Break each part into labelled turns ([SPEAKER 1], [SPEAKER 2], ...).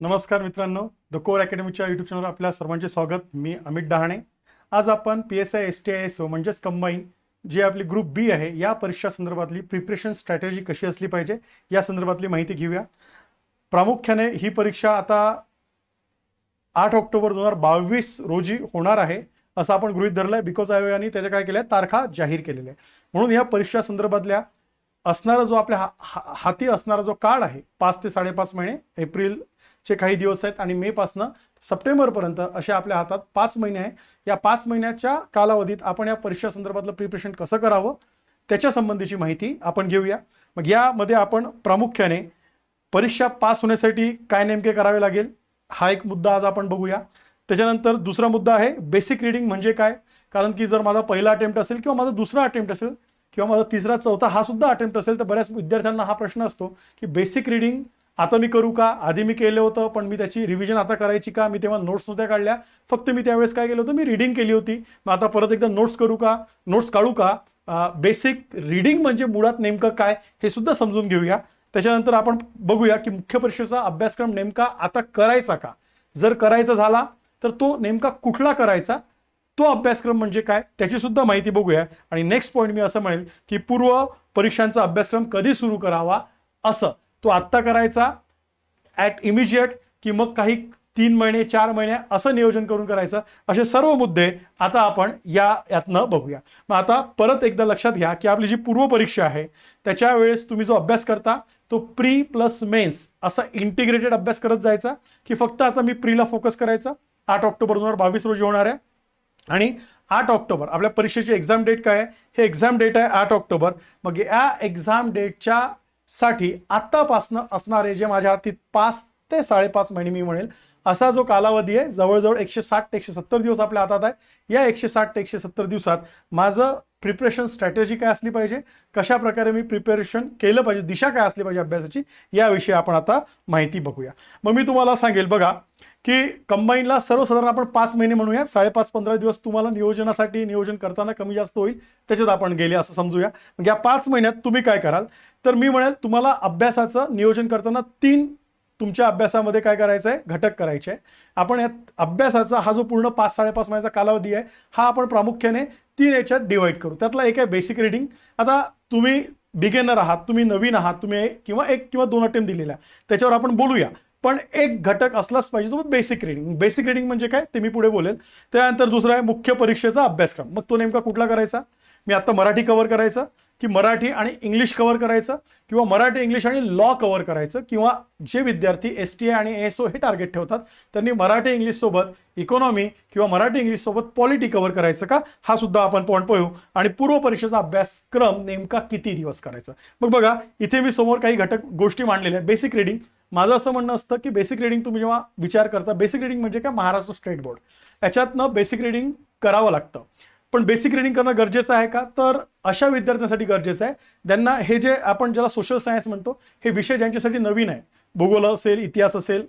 [SPEAKER 1] नमस्कार मित्रांनो, the core अकॅडमीच्या YouTube चॅनलवर आपल्या सर्वांचे स्वागत. मी अमित डहाणे. आज आपण PSI STI SO म्हणजेच कंबाईन जी आपली ग्रुप बी आहे या परीक्षा संदर्भातली प्रिपरेशन स्ट्रॅटेजी कशी असली पाहिजे या संदर्भातली माहिती घेऊया. प्रामुख्याने ही परीक्षा आता 8 ऑक्टोबर 2022 रोजी होणार आहे असं आपण गृहीत धरलं आहे. बिकॉज आयोगाने त्याच्या काय केल्या तारखा जाहीर केलेल्या आहे. म्हणून या परीक्षा संदर्भातल्या असणारा जो आपल्या हाती असणारा जो काळ आहे 5 ते 5.5 महिने, एप्रिलचे काही दिवस आहेत आणि मे पासून सप्टेंबरपर्यंत अशा आपल्या हातात 5 महिने आहे. या 5 महिन्याच्या कालावधीत आपण या परीक्षा संदर्भातलं प्रिपरेशन कसं करावं त्याच्या संबंधीची माहिती आपण घेऊया. मग यामध्ये आपण प्रामुख्याने परीक्षा पास होण्यासाठी काय नेमके करावे लागेल हा एक मुद्दा आज आपण बघूया. त्याच्यानंतर दुसरा मुद्दा आहे बेसिक रीडिंग म्हणजे काय. कारण की जर माझा पहिला अटेम्प्ट असेल किंवा माझा दुसरा अटेम्प्ट असेल किंवा माझा तिसरा चौथा हा सुद्धा अटेम्प्ट असेल तर बऱ्याच विद्यार्थ्यांना हा प्रश्न असतो की बेसिक रीडिंग आता मी करू का. आधी मी केलं होतं पण मी त्याची रिव्हिजन आता करायची का. मी तेव्हा नोट्स नव्हत्या काढल्या, फक्त मी त्यावेळेस काय केलं होतं मी रीडिंग केली होती. मग आता परत एकदा नोट्स करू का, नोट्स काढू का. बेसिक रीडिंग म्हणजे मुळात नेमकं काय हे सुद्धा समजून घेऊया. त्याच्यानंतर आपण बघूया की मुख्य परीक्षेचा अभ्यासक्रम नेमका आता करायचा का. जर करायचा झाला तर तो नेमका कुठला करायचा, तो अभ्यासक्रम म्हणजे काय त्याची सुद्धा माहिती बघूया. आणि नेक्स्ट पॉईंट मी असं म्हणेल की पूर्व परीक्षांचा अभ्यासक्रम कधी सुरू करावा, असं तो आत्ता करायचा ॲट इमिजिएट की मग काही 3 महिने 4 महिने असं नियोजन करून करायचं. असे सर्व मुद्दे आता आपण यातनं बघूया. मग आता परत एकदा लक्षात घ्या की आपली जी पूर्व परीक्षा आहे त्याच्या वेळेस तुम्ही जो अभ्यास करता तो प्री प्लस मेन्स असा इंटिग्रेटेड अभ्यास करत जायचा की फक्त आता मी प्रीला फोकस करायचा. 8 ऑक्टोबर 2022 रोजी होणार आहे आणि 8 ऑक्टोबर आपल्या परीक्षेची एक्झाम डेट काय आहे, हे एक्झाम डेट आहे 8 ऑक्टोबर. मग या एक्झाम डेटच्या साठी आत्तापासनं असणारे जे माझ्या हाती 5 ते 5.5 महिने मी म्हणेल असा जो कालावधी आहे, जवळजवळ 160 ते 170 दिवस आपल्या हातात आहे. या 160 ते 170 दिवसात माझं प्रिपरेशन स्ट्रॅटेजी काय असली पाहिजे, कशा प्रकारे मी प्रिपरेशन केलं पाहिजे, दिशा काय असली पाहिजे अभ्यासाची, याविषयी आपण आता माहिती बघूया. मग मी तुम्हाला सांगेल बघा की कंबाईनला सर्वसाधारण आपण 5 महिने म्हणूया. 5.5-15 दिवस तुम्हाला नियोजन करताना कमी जास्त होईल त्याच्यात आपण गेले असं समजूया. मग या 5 महिन्यात तुम्ही काय कराल तर मी म्हणेल तुम्हाला अभ्यासाचं नियोजन करताना 3 तुमच्या अभ्यासामध्ये काय करायचं आहे, घटक करायचे आहे. आपण यात अभ्यासाचा हा जो पूर्ण 5-5.5 महिन्याचा कालावधी आहे हा आपण प्रामुख्याने 3 याच्यात डिवाइड करू. त्यातला एक आहे बेसिक रीडिंग. आता तुम्ही बिगिनर आहात, तुम्ही नवीन आहात, तुम्ही किंवा 1 किंवा 2 अटेम्प्ट दिलेला त्याच्यावर आपण बोलूया. पण एक घटक असलाच पाहिजे तो बेसिक रीडिंग. बेसिक रीडिंग म्हणजे काय ते मी पुढे बोलेल. त्यानंतर दुसरा आहे मुख्य परीक्षेचा अभ्यासक्रम. मग तो नेमका कुठला करायचा. मी आता मराठी कव्हर करायचं की मराठी आणि इंग्लिश कव्हर करायचं किंवा मराठी इंग्लिश आणि लॉ कव्हर करायचं. किंवा जे विद्यार्थी STI आणि ASO हे टार्गेट ठेवतात त्यांनी मराठी इंग्लिश सोबत इकॉनॉमी किंवा मराठी इंग्लिश सोबत पॉलिटी कव्हर करायचं का, हा सुद्धा आपण पॉईंट पाहू. आणि पूर्व परीक्षेचा अभ्यासक्रम नेमका किती दिवस करायचा. मग बघा इथे मी समोर काही घटक गोष्टी मांडलेल्या आहेत. बेसिक रीडिंग माझं असं म्हणणं असतं की बेसिक रीडिंग तुम्ही जेव्हा विचार करता, बेसिक रीडिंग म्हणजे काय, महाराष्ट्र स्टेट बोर्ड याच्यातनं बेसिक रीडिंग करावं लागतं. पण बेसिक रीडिंग करणं गरजेचं आहे का, तर अशा विद्यार्थ्यांसाठी गरजेचं आहे ज्यांना हे जे आपण ज्याला सोशल सायन्स म्हणतो हे विषय ज्यांच्यासाठी नवीन आहे. भूगोल असेल, इतिहास असेल,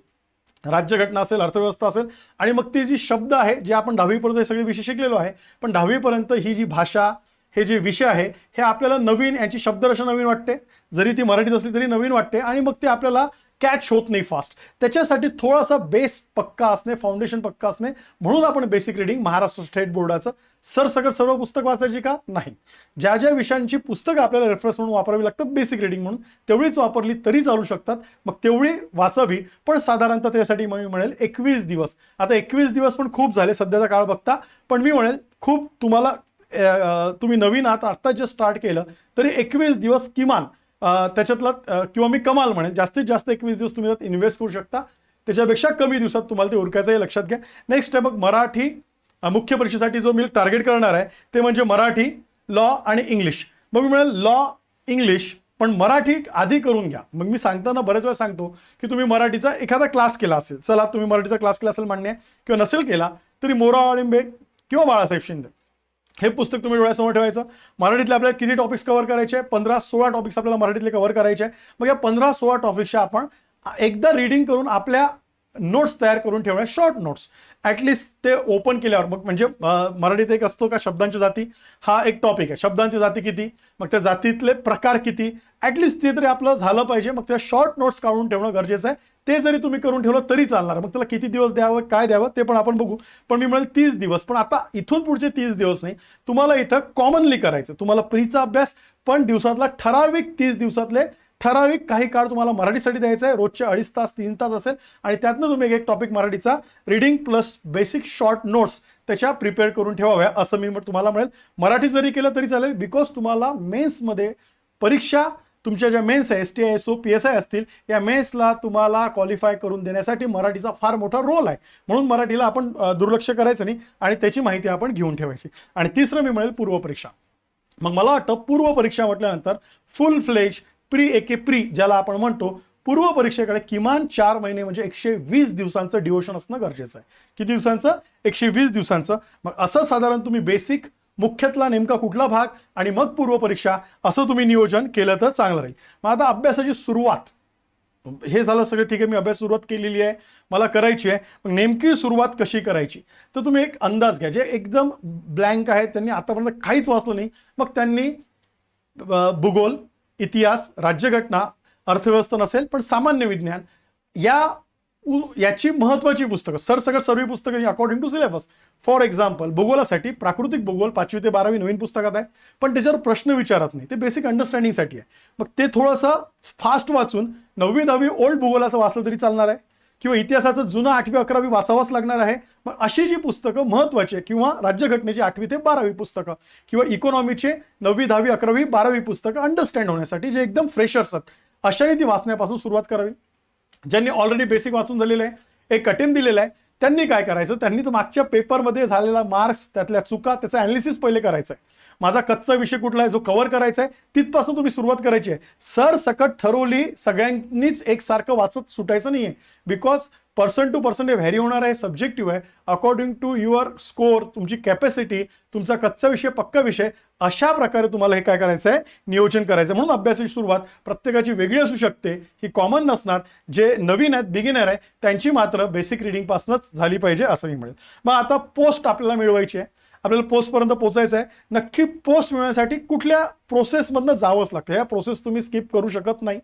[SPEAKER 1] राज्यघटना असेल, अर्थव्यवस्था असेल आणि मग ते जी शब्द आहे जे आपण 10वीपर्यंत हे सगळे विषय शिकलेलो आहे. पण 10वीपर्यंत ही जी भाषा, हे जे विषय आहे हे आपल्याला नवीन, यांची शब्दरचना नवीन वाटते, जरी ती मराठीत असली तरी नवीन वाटते आणि मग ते आपल्याला कॅच होत नाही फास्ट. त्याच्यासाठी थोडासा बेस पक्का असणे, फाउंडेशन पक्का असणे, म्हणून आपण बेसिक रीडिंग महाराष्ट्र स्टेट बोर्डाचं सरसकट सर्व पुस्तक वाचायची का नाही. ज्या ज्या विषयांची पुस्तकं आपल्याला रेफरन्स म्हणून वापरावी लागतात बेसिक रीडिंग म्हणून, तेवढीच वापरली तरी चालू शकतात. मग तेवढी वाचावी. पण साधारणतः त्यासाठी मी म्हणेल 21 दिवस. आता 21 दिवस पण खूप झाले सध्याचा काळ बघता, पण मी म्हणेल खूप तुम्हाला तुम्ही नवीन आहात, आत्ता जे स्टार्ट केलं तरी 21 दिवस किमान त्याच्यातला किंवा मी कमाल म्हणेल जास्तीत जास्त 21 दिवस तुम्ही त्यात इन्व्हेस्ट करू शकता. त्याच्यापेक्षा कमी दिवसात तुम्हाला ते उरकायचं हे लक्षात घ्या. नेक्स्ट आहे मग मराठी मुख्य परीक्षेसाठी जो मी टार्गेट करणार आहे ते म्हणजे मराठी, लॉ आणि इंग्लिश. मग मी म्हणेल लॉ, इंग्लिश, पण मराठी आधी करून घ्या. मग मी सांगताना बरेच वेळा सांगतो की तुम्ही मराठीचा एखादा क्लास केला असेल, चला तुम्ही मराठीचा क्लास केला असेल मान्य, किंवा नसेल केला तरी मोरा अळिंबे किंवा बाळासाहेब शिंदे हे पुस्तक तुम्ही डोळ्यासमोर ठेवायचं. मराठीतले आपल्याला किती टॉपिक्स कव्हर करायचे, 15-16 टॉपिक्स आपल्याला मराठीतले कव्हर करायचे. मग या 15-16 टॉपिक्सच्या आपण एकदा रीडिंग करून आपल्या नोट्स तयार करून ठेवणे, शॉर्ट नोट्स ॲटलिस्ट ते ओपन केल्यावर मग म्हणजे मराठीत एक असतो का शब्दांची जाती, हा एक टॉपिक आहे. शब्दांची जाती किती, मग त्या जातीतले प्रकार किती, ॲटलिस्ट ते तरी आपलं झालं पाहिजे. मग त्या शॉर्ट नोट्स काढून ठेवणं गरजेचं आहे. ते जरी तुम्ही करून ठेवलं तरी चालणार. मग त्याला किती दिवस द्यावं, काय द्यावं ते पण आपण बघू. पण मी म्हणेल 30 दिवस. पण आता इथून पुढचे 30 दिवस नाही, तुम्हाला इथं कॉमनली करायचं. तुम्हाला प्रीचा अभ्यास पण दिवसातला ठराविक 30 दिवसातले ठराविक काही काळ तुम्हाला मराठीसाठी द्यायचा आहे. रोजचे 2.5 तास 3 तास असेल आणि त्यातनं तुम्ही एक टॉपिक मराठीचा reading plus basic short notes त्याच्या प्रिपेअर करून ठेवाव्या असं मी तुम्हाला म्हणेल. मराठी जरी केलं तरी चालेल, बिकॉज तुम्हाला मेन्समध्ये परीक्षा तुमच्या ज्या मेन्स आहे STI SO PSI असतील, या मेन्सला तुम्हाला क्वालिफाय करून देण्यासाठी मराठीचा फार मोठा रोल आहे. म्हणून मराठीला आपण दुर्लक्ष करायचं नाही आणि त्याची माहिती आपण घेऊन ठेवायची. आणि तिसरं मी म्हणेल पूर्वपरीक्षा. मग मला वाटतं पूर्वपरीक्षा म्हटल्यानंतर फुल फ्लेज प्री ज्याला आपण म्हणतो, पूर्व परीक्षेकडे किमान 4 महिने म्हणजे 120 दिवसांचं ड्युरेशन असणं गरजेचं आहे. किती दिवसांचं, 120 दिवसांचं. मग असं साधारण तुम्ही बेसिक, मुख्यतला नेमका कुठला भाग आणि मग पूर्व परीक्षा असं तुम्ही नियोजन केलं तर चांगलं राहील. मग आता अभ्यासाची सुरुवात, हे झालं सगळं ठीक आहे, मी अभ्यास सुरुवात केलेली आहे, मला करायची आहे. मग नेमकी सुरुवात कशी करायची, तर तुम्ही एक अंदाज घ्या. जे एकदम ब्लँक आहेत, त्यांनी आतापर्यंत काहीच वाचलं नाही, मग त्यांनी भूगोल, इतिहास, राज्यघटना, अर्थव्यवस्था नसेल पण सामान्य विज्ञान याची महत्त्वाची पुस्तकं, सर्व पुस्तकं according to syllabus. For example भूगोलासाठी प्राकृतिक भूगोल 5वी ते 12वी नवीन पुस्तकात आहे, पण त्याच्यावर प्रश्न विचारत नाही, ते बेसिक अंडरस्टँडिंगसाठी आहे. मग ते थोडंसं फास्ट वाचून 9वी 10वी ओल्ड भूगोलाचं वाचलं तरी चालणार आहे, किंवा इतिहासाचं जुनं 8वी 11वी वाचावंच लागणार आहे. मग अशी जी पुस्तकं महत्त्वाची आहे, किंवा राज्यघटनेची 8वी ते 12वी पुस्तकं, किंवा इकॉनॉमीचे 9वी 10वी 11वी 12वी पुस्तकं अंडरस्टँड होण्यासाठी जे एकदम फ्रेशर्स आहेत, अशाने ती वाचण्यापासून सुरुवात करावी. ज्यांनी ऑलरेडी बेसिक वाचून झालेलं आहे, एक अटेम्प्ट दिलेला आहे, त्यांनी काय करायचं, त्यांनी तर मागच्या पेपरमध्ये झालेला मार्क्स, त्यातल्या चुका, त्याचं ॲनालिसिस पहिले करायचं आहे. माझा कच्चा विषय कुठला आहे जो कव्हर करायचा आहे, तिथपासून तुम्ही सुरुवात करायची आहे. सरसकट थरोली सगळ्यांनीच एकसारखं वाचत सुटायचं नाही आहे, बिकॉज पर्सन टू पर्सन हे व्हॅरी होणार आहे, सब्जेक्टिव्ह आहे. अकॉर्डिंग टू युअर स्कोर, तुमची कॅपॅसिटी, तुमचा कच्चा विषय पक्का विषय, अशा प्रकारे तुम्हाला हे काय करायचं आहे, नियोजन करायचं. म्हणून अभ्यासाची सुरुवात प्रत्येकाची वेगळी असू शकते, ही कॉमन नसणार. जे नवीन आहेत, बिगिनर आहे, त्यांची मात्र बेसिक रिडिंगपासूनच झाली पाहिजे असं मी म्हणेल. मग आता पोस्ट आपल्याला मिळवायची आहे, आपल्याला पोस्टपर्यंत पोहोचायचं आहे. नक्की पोस्ट मिळवण्यासाठी कुठल्या प्रोसेसमधनं जावंच लागतं. या प्रोसेस तुम्ही स्किप करू शकत नाही,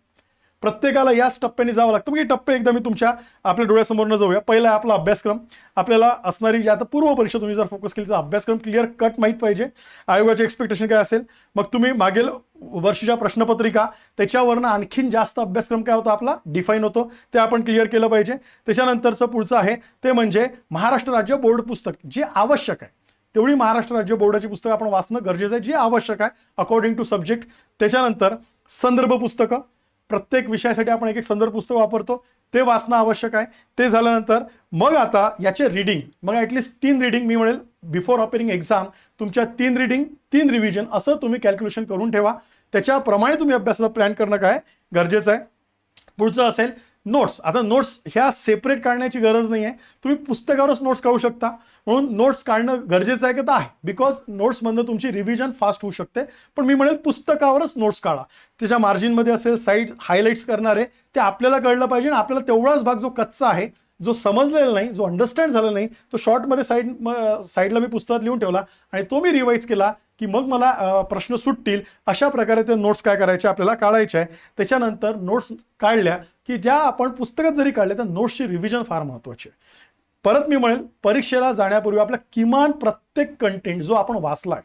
[SPEAKER 1] प्रत्येकाला याच टप्प्याने जावं लागतं. मग हे टप्पे एकदा मी तुमच्या आपल्या डोळ्यासमोरनं जाऊया. पहिला आपला अभ्यासक्रम, आपल्याला असणारी जी आता पूर्व परीक्षा तुम्ही जर फोकस केली तर अभ्यासक्रम क्लिअर कट माहीत पाहिजे, आयोगाचे एक्सपेक्टेशन काय असेल. मग तुम्ही मागील वर्षीच्या प्रश्नपत्रिका, त्याच्यावरनं आणखीन जास्त अभ्यासक्रम काय होतो आपला डिफाईन होतो, ते आपण क्लिअर केलं पाहिजे. त्याच्यानंतरचं पुढचं आहे ते म्हणजे महाराष्ट्र राज्य बोर्ड पुस्तक, जे आवश्यक आहे तेवढी महाराष्ट्र राज्य बोर्डाची पुस्तकं आपण वाचणं गरजेचं आहे, जे आवश्यक आहे अकॉर्डिंग टू सब्जेक्ट. त्याच्यानंतर संदर्भ पुस्तकं, प्रत्येक विषयासाठी आपण एक संदर्भ पुस्तक वापरतो, ते वाचणं आवश्यक आहे. ते झाल्यानंतर मग आता याचे रीडिंग, मग ॲटलिस्ट 3 रीडिंग मी म्हणेल बिफोर अपेअरिंग एक्झाम, तुमच्या 3 रीडिंग 3 रिव्हिजन असं तुम्ही कॅल्क्युलेशन करून ठेवा. त्याच्याप्रमाणे तुम्ही अभ्यासाचा प्लॅन करणं काय गरजेचं आहे. पुढचं असेल नोट्स. आता नोट्स ह्या सेपरेट काढण्याची गरज नाही आहे, तुम्ही पुस्तकावरच नोट्स काढू शकता. म्हणून नोट्स काढणं गरजेचं आहे का आहे, बिकॉज नोट्समधनं तुमची रिव्हिजन फास्ट होऊ शकते. पण मी म्हणेल पुस्तकावरच नोट्स काढा. त्याच्या मार्जिनमध्ये असेल साईड हायलाईट्स करणारे, ते आपल्याला कळलं पाहिजे. आणि आपल्याला तेवढाच भाग जो कच्चा आहे, जो समजलेला नाही, जो अंडरस्टँड झाला नाही, तो शॉर्टमध्ये साईडला मी पुस्तकात लिहून ठेवला आणि तो मी रिवाईज केला की मग मला प्रश्न सुटतील. अशा प्रकारे ते नोट्स काय करायचे आपल्याला काढायचे आहे. त्याच्यानंतर नोट्स काढल्या की ज्या आपण पुस्तकात जरी काढल्या तर नोट्सची रिव्हिजन फार महत्त्वाची आहे. परत मी म्हणेल परीक्षेला जाण्यापूर्वी आपला किमान प्रत्येक कंटेंट जो आपण वाचला आहे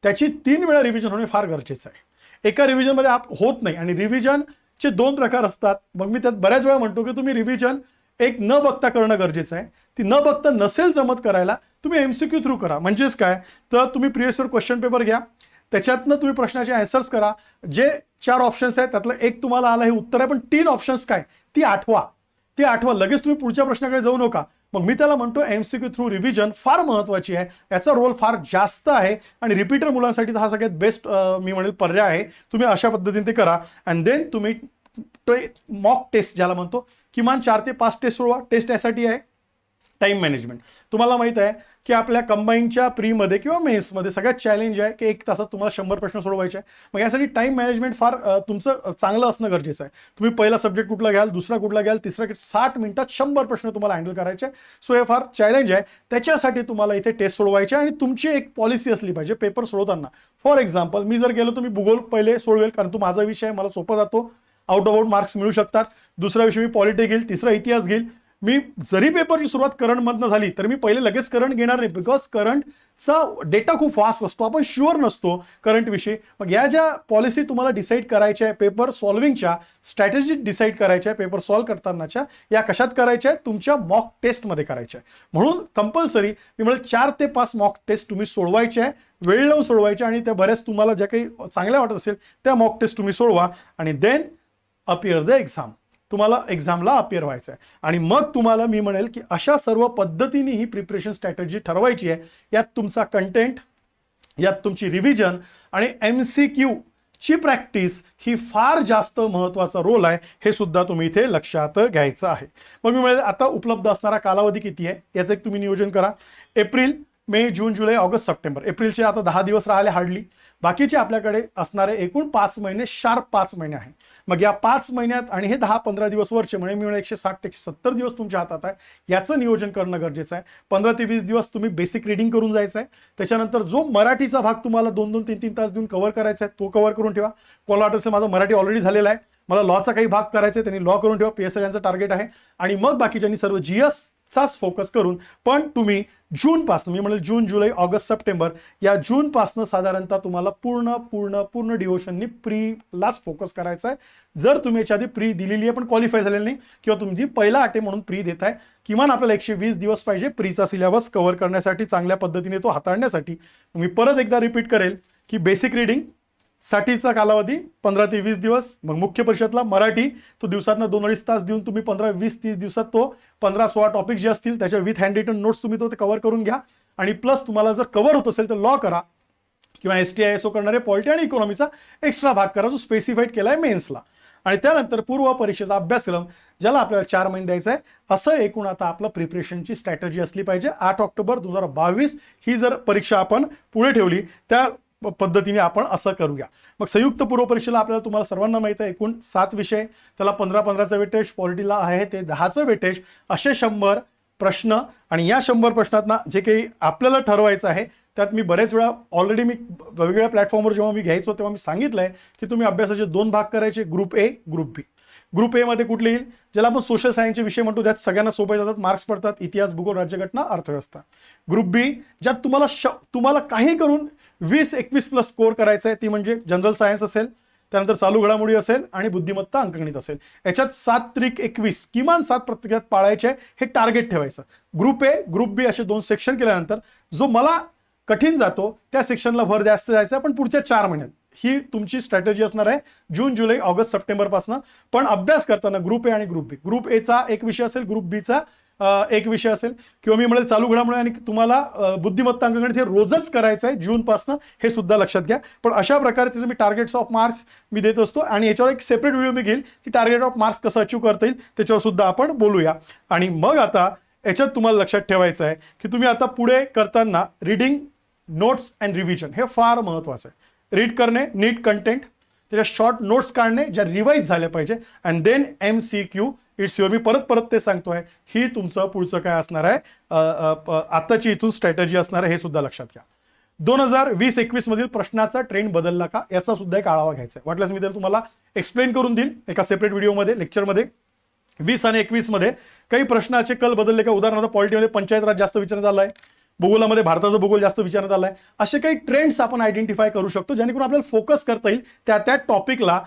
[SPEAKER 1] त्याची 3 वेळा रिव्हिजन होणे फार गरजेचं आहे. एका रिव्हिजनमध्ये होत नाही. आणि रिव्हिजनचे 2 प्रकार असतात. मग मी त्यात बऱ्याच वेळा म्हणतो की तुम्ही रिव्हिजन एक न बघता करणं गरजेचं आहे. ती न बघता नसेल जमत करायला, तुम्ही MCQ थ्रू करा. म्हणजेच काय, तर तुम्ही प्रिव्हियस इयर क्वेश्चन पेपर घ्या, त्याच्यातनं तुम्ही प्रश्नाचे आन्सर्स करा. जे 4 ऑप्शन्स आहेत त्यातलं एक तुम्हाला आलं हे उत्तर आहे, पण 3 ऑप्शन्स काय ती आठवा. लगेच तुम्ही पुढच्या प्रश्नाकडे जाऊ नका. मग मी त्याला म्हणतो MCQ थ्रू रिव्हिजन फार महत्त्वाची आहे, याचा रोल फार जास्त आहे. आणि रिपीटर मुलांसाठी हा सगळ्यात बेस्ट मी म्हणेल पर्याय आहे. तुम्ही अशा पद्धतीने ते करा. अँड देन तुम्ही मॉक टेस्ट ज्याला म्हणतो, किमान 4 ते 5 टेस्ट सोडवा. टेस्ट यासाठी आहे टाइम मॅनेजमेंट. तुम्हाला माहित आहे की आपल्या कंबाईनच्या प्रीमध्ये किंवा मेन्समध्ये सगळ्यात चॅलेंज आहे की 1 तासात तुम्हाला 100 प्रश्न सोडवायचे आहे. मग यासाठी टाइम मॅनेजमेंट फार तुमचं चांगलं असणं गरजेचं आहे. तुम्ही पहिला सब्जेक्ट कुठला घ्याल, दुसरा कुठला घ्याल, तिसरा 60 मिनिटात 100 प्रश्न तुम्हाला हँडल करायचे. सो हे फार चॅलेंज आहे. त्याच्यासाठी तुम्हाला इथे टेस्ट सोडवायचे आणि तुमची एक पॉलिसी असली पाहिजे पेपर सोडवताना. फॉर एक्झाम्पल मी जर गेलो तर मी भूगोल पहिले सोडवेल, कारण तो माझा विषय मला सोपा जातो, आउट ऑफ आउट मार्क्स मिळू शकतात. दुसरा विषय मी पॉलिटी घेईल, तिसरा इतिहास घेईल. मी जरी पेपरची सुरुवात करंटमधनं झाली तर मी पहिले लगेच करंट घेणार नाही, बिकॉज करंटचा डेटा खूप फास्ट असतो, आपण शुअर नसतो करंट विषयी. मग या ज्या पॉलिसी तुम्हाला डिसाईड करायच्या आहे, पेपर सॉल्विंगच्या स्ट्रॅटेजी डिसाईड करायच्या आहे, पेपर सॉल्व्ह करतानाच्या, या कशात करायच्या आहे, तुमच्या मॉक टेस्टमध्ये करायच्या आहे. म्हणून कंपल्सरी मी म्हणेल 4 ते 5 मॉक टेस्ट तुम्ही सोडवायचे आहे, वेळ लावून सोडवायचे, आणि त्या बऱ्याच तुम्हाला ज्या काही चांगल्या वाटत असेल त्या मॉक टेस्ट तुम्ही सोडवा आणि देन अपियर द एक्झाम. तुम्हाला एक्झामला अपियर व्हायचं आहे. आणि मग तुम्हाला मी म्हणेल की अशा सर्व पद्धतीने ही प्रिपरेशन स्ट्रॅटेजी ठरवायची आहे. यात तुमचा कंटेंट, यात तुमची रिव्हिजन आणि MCQ ची प्रॅक्टिस ही फार जास्त महत्त्वाचा रोल आहे, हे सुद्धा तुम्ही इथे लक्षात घ्यायचं आहे. मग मी म्हणेल आता उपलब्ध असणारा कालावधी किती आहे याचं एक तुम्ही नियोजन करा. एप्रिल, मे, जून, जुलै, ऑगस्ट, सप्टेंबर. एप्रिलचे आता 10 दिवस राहिले हार्डली. बाकीचे आपल्याकडे असणारे एकूण 5 महिने, शार्प 5 महिने आहे. मग या 5 महिन्यात आणि हे 10-15 दिवस वरचे म्हणजे मी 160 ते 170 दिवस तुमच्या हातात आहे. याचं नियोजन करणं गरजेचं आहे. 15 ते 20 दिवस तुम्ही बेसिक रीडिंग करून जायचं आहे. त्याच्यानंतर जो मराठीचा भाग तुम्हाला 2-2, 3-3 तास देऊन कव्हर करायचा आहे तो कव्हर करून ठेवा. कोणाला वाटत असेल माझा मराठी ऑलरेडी झालेला आहे, मला लॉचा काही भाग करायचा आहे, त्यांनी लॉ करून ठेवा. PSI यांचं टार्गेट आहे. आणि मग बाकीच्यांनी सर्व GS चाच फोकस करून, पण तुम्ही जूनपासून, मी म्हणेल जून, जुलै, ऑगस्ट, सप्टेंबर, या जूनपासून साधारणतः तुम्हाला पूर्ण डिवोशननी प्रीलाच फोकस करायचा आहे. जर तुम्ही याच्या आधी प्री दिलेली आहे पण क्वालिफाय झालेली नाही, किंवा तुमची पहिला अटेम्प्ट म्हणून प्री देताय, किमान आपल्याला 120 दिवस पाहिजे प्रीचा सिलेबस कव्हर करण्यासाठी, चांगल्या पद्धतीने तो हाताळण्यासाठी. मी परत एकदा रिपीट करेल की बेसिक रीडिंग साठीचा कालावधी 15 ते 20 दिवस. मग मुख्य परीक्षेतला मराठी तो दिवसातनं 2-2.5 तास देऊन तुम्ही 15, 20, 30 दिवसात तो 15-16 टॉपिक जे असतील त्याच्या विथ हँड रिटन नोट्स तुम्ही तो कव्हर करून घ्या. आणि प्लस तुम्हाला जर कव्हर होत असेल तर लॉ करा, किंवा STISO करणारे पॉलिटी आणि इकॉनॉमीचा एक्स्ट्रा भाग करा जो स्पेसिफाईड केला आहे मेन्सला. आणि त्यानंतर पूर्व परीक्षेचा अभ्यासक्रम ज्याला आपल्याला 4 महिने द्यायचा आहे. असं एकूण आता आपलं प्रिपरेशनची स्ट्रॅटेजी असली पाहिजे. 8 ऑक्टोबर 2022 ही जर परीक्षा आपण पुढे ठेवली त्या पद्धतीने आपण असं करूया. मग संयुक्त पूर्व परीक्षेला आपल्याला तुम्हाला सर्वांना माहिती आहे एकूण 7 विषय, त्याला 15-15चं वेटेज, पॉलिटीला आहे ते 10चं वेटेज, असे 100 प्रश्न. आणि या 100 प्रश्नातना जे काही आपल्याला ठरवायचं आहे त्यात मी बरेच वेळा ऑलरेडी मी वेगवेगळ्या प्लॅटफॉर्मवर जेव्हा मी घ्यायचो तेव्हा मी सांगितलं आहे की तुम्ही अभ्यासाचे 2 भाग करायचे, group A, group B. Group A मध्ये कुठले येईल, ज्याला आपण सोशल सायन्सचे विषय म्हणतो, ज्यात सगळ्यांना सोपे जातात, मार्क्स पडतात, इतिहास, भूगोल, राज्यघटना, अर्थव्यवस्था. ग्रुप B ज्यात तुम्हाला काही करून 20-21 प्लस स्कोअर करायचा आहे, ती म्हणजे जनरल सायन्स असेल, त्यानंतर चालू घडामोडी असेल आणि बुद्धिमत्ता अंकगणित असेल. याच्यात 7-21 किमान 7 प्रत्येकात पाळायचे हे टार्गेट ठेवायचं. ग्रुप A, ग्रुप B असे 2 सेक्शन केल्यानंतर जो मला कठीण जातो त्या सेक्शनला भर जास्त जायचं पण पुढच्या 4 महिन्यात. ही तुमची स्ट्रॅटेजी असणार आहे जून, जुलै, ऑगस्ट, सप्टेंबर पासून. पण अभ्यास करताना ग्रुप A आणि ग्रुप B, ग्रुप A चा एक विषय असेल, ग्रुप B चा एक विषय असेल, किंवा मी म्हणेल चालू घडामोडी आणि तुम्हाला बुद्धिमत्ता अंकगणित हे रोजच करायचं आहे जूनपासून, हे सुद्धा लक्षात घ्या. पण अशा प्रकारे त्याचं मी टार्गेट्स ऑफ मार्क्स मी देत असतो आणि याच्यावर एक सेपरेट व्हिडिओ मी घेईल की टार्गेट ऑफ मार्क्स कसं अचीव करता येईल, त्याच्यावर सुद्धा आपण बोलूया. आणि मग आता याच्यात तुम्हाला लक्षात ठेवायचं आहे की तुम्ही आता पुढे करताना रीडिंग, नोट्स अँड रिव्हिजन हे फार महत्त्वाचं आहे. रीड करणे, नीट कंटेंट, त्याच्या शॉर्ट नोट्स काढणे ज्या रिवाईज झाल्या पाहिजे, and then MCQ. It's your. मी परत ते सांगतोय, ही तुमचं पुढचं काय असणार आहे, आताची इथून स्ट्रॅटेजी असणार आहे, हे सुद्धा लक्षात घ्या. 2020-21 मधील प्रश्नाचा ट्रेंड बदलला का याचा सुद्धा एक आढावा घ्यायचा आहे. वाटल्यास मी त्याला तुम्हाला एक्सप्लेन करून देईन एका सेपरेट व्हिडिओमध्ये, लेक्चरमध्ये. 20 आणि 21 मध्ये काही प्रश्नाचे कल बदलले का, उदाहरणार्थ पॉलिटीमध्ये पंचायत राज जास्त विचारण्यात आलाय, भूगोलामध्ये भारताचं भूगोल जास्त विचारण्यात आलाय. असे काही ट्रेंड्स आपण आयडेंटिफाय करू शकतो जेणेकरून आपल्याला फोकस करता येईल त्या टॉपिकला,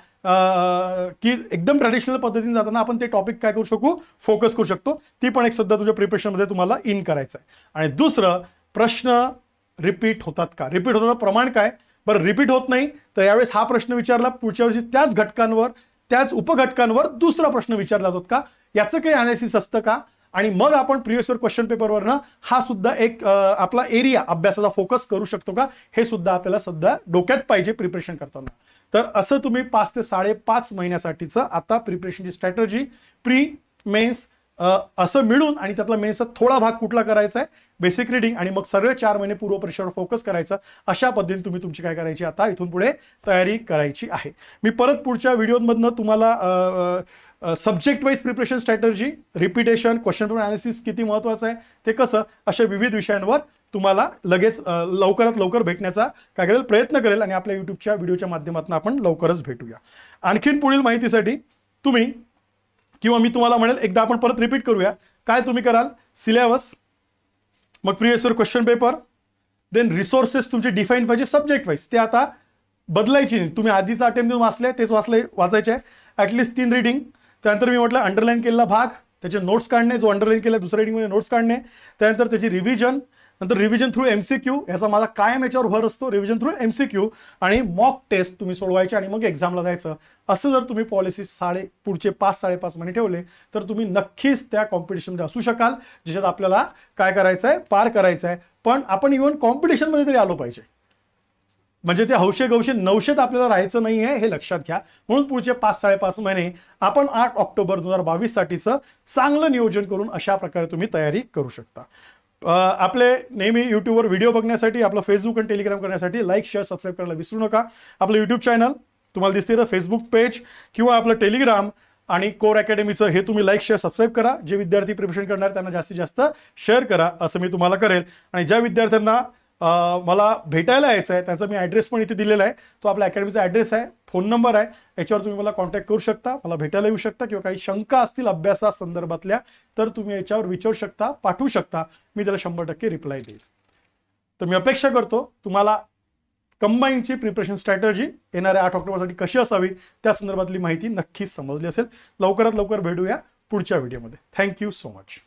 [SPEAKER 1] की एकदम ट्रॅडिशनल पद्धतीने जाताना आपण ते टॉपिक काय करू शकू, फोकस करू शकतो. ती पण एक सध्या तुझ्या प्रिपरेशनमध्ये तुम्हाला इन करायचं आहे. आणि दुसरं, प्रश्न रिपीट होतात का, रिपीट होतात प्रमाण काय. बरं, रिपीट होत नाही तर यावेळेस हा प्रश्न विचारला, पुढच्या वर्षी त्याच घटकांवर, त्याच उपघटकांवर दुसरा प्रश्न विचारला जातो का, याचं काही अनालिसिस असतं का. आणि मग आपण प्रिव्हियस इयर क्वेश्चन पेपरवरनं हा सुद्धा एक आपला एरिया अभ्यासाचा फोकस करू शकतो का, हे सुद्धा आपल्याला सध्या डोक्यात पाहिजे प्रिपरेशन करताना. तर असं तुम्ही 5 ते 5.5 महिन्यासाठीचं आता प्रिपरेशनची स्ट्रॅटेजी, प्री, मेन्स, असं मिळून आणि त्यातला मेन्सचा थोडा भाग कुठला करायचा आहे, बेसिक रिडिंग, आणि मग सगळे 4 महिने पूर्व परीक्षेवर फोकस करायचं. अशा पद्धतीने तुम्ही तुमची काय करायची आता इथून पुढे तयारी करायची आहे. मी परत पुढच्या व्हिडिओमधनं तुम्हाला subject wise preparation strategy, repetition, question paper analysis किती महत्त्वाचं आहे ते कसं, अशा विविध विषयांवर तुम्हाला लगेच लवकरात लवकर भेटण्याचा काय करेल प्रयत्न करेल. आणि आपल्या यूट्यूबच्या व्हिडिओच्या माध्यमातून आपण लवकरच भेटूया. आणखीन पुढील माहितीसाठी तुम्ही किंवा मी तुम्हाला म्हणेल एकदा आपण परत रिपीट करूया. काय तुम्ही कराल, सिलेबस, मग previous year question paper, then resources तुमचे डिफाईन पाहिजे सब्जेक्ट वाईज, ते आता बदलायची नाही. तुम्ही आधीचा अटेम्प्ट देऊन वाचले तेच वाचायचे आहे. At least 3 reading. त्यानंतर मी म्हटलं अंडरलाईन केलेला भाग, त्याचे नोट्स काढणे, जो अंडरलाईन केला दुसऱ्या रिडिंगमध्ये नोट्स काढणे. त्यानंतर त्याची रिव्हिजन, नंतर रिव्हिजन थ्रू MCQ, याचा माझा कायम याच्यावर भर असतो, रिव्हिजन थ्रू MCQ, आणि मॉक टेस्ट तुम्ही सोडवायचे आणि मग एक्झामला जायचं. असं जर तुम्ही पॉलिसी पुढचे 5-5.5 महिने ठेवले तर तुम्ही नक्कीच त्या कॉम्पिटिशनमध्ये असू शकाल, ज्याच्यात आपल्याला काय करायचं आहे, पार करायचं आहे. पण आपण इव्हन कॉम्पिटिशनमध्ये तरी आलो पाहिजे. म्हणजे ते हौशे गौशे 900 आपल्याला राहायचं नाही आहे, हे लक्षात घ्या. म्हणून पुढचे 5-5.5 महिने आपण 8 ऑक्टोबर 2022 साठीचं चांगलं नियोजन करून अशा प्रकारे तुम्ही तयारी करू शकता. आपले नेहमी यूट्यूबवर व्हिडिओ बघण्यासाठी, आपलं फेसबुक आणि टेलिग्राम करण्यासाठी लाईक, शेअर, सबस्क्राईब करायला विसरू नका. आपलं यूट्यूब चॅनल तुम्हाला दिसते तर फेसबुक पेज किंवा आपलं टेलिग्राम आणि कोर अकॅडमीचं हे तुम्ही लाईक, शेअर, सबस्क्राईब करा. जे विद्यार्थी प्रिपरेशन करणार त्यांना जास्तीत जास्त शेअर करा, असं मी तुम्हाला करेल. आणि ज्या विद्यार्थ्यांना मला भेटायला यायचं आहे त्याचा मी ॲड्रेस पण इथे दिलेला आहे. तो आपल्या अकॅडमीचा ॲड्रेस आहे, फोन नंबर आहे, याच्यावर तुम्ही मला कॉन्टॅक्ट करू शकता, मला भेटायला येऊ शकता. किंवा काही शंका असतील अभ्यासा संदर्भातल्या तर तुम्ही याच्यावर विचारू शकता, पाठवू शकता, मी त्याला 100% रिप्लाय देईल. तर मी अपेक्षा करतो तुम्हाला कंबाईनची प्रिपरेशन स्ट्रॅटर्जी येणाऱ्या 8 ऑक्टोबरसाठी कशी असावी त्या संदर्भातली माहिती नक्कीच समजली असेल. लवकरात लवकर भेटूया पुढच्या व्हिडिओमध्ये. Thank you so much.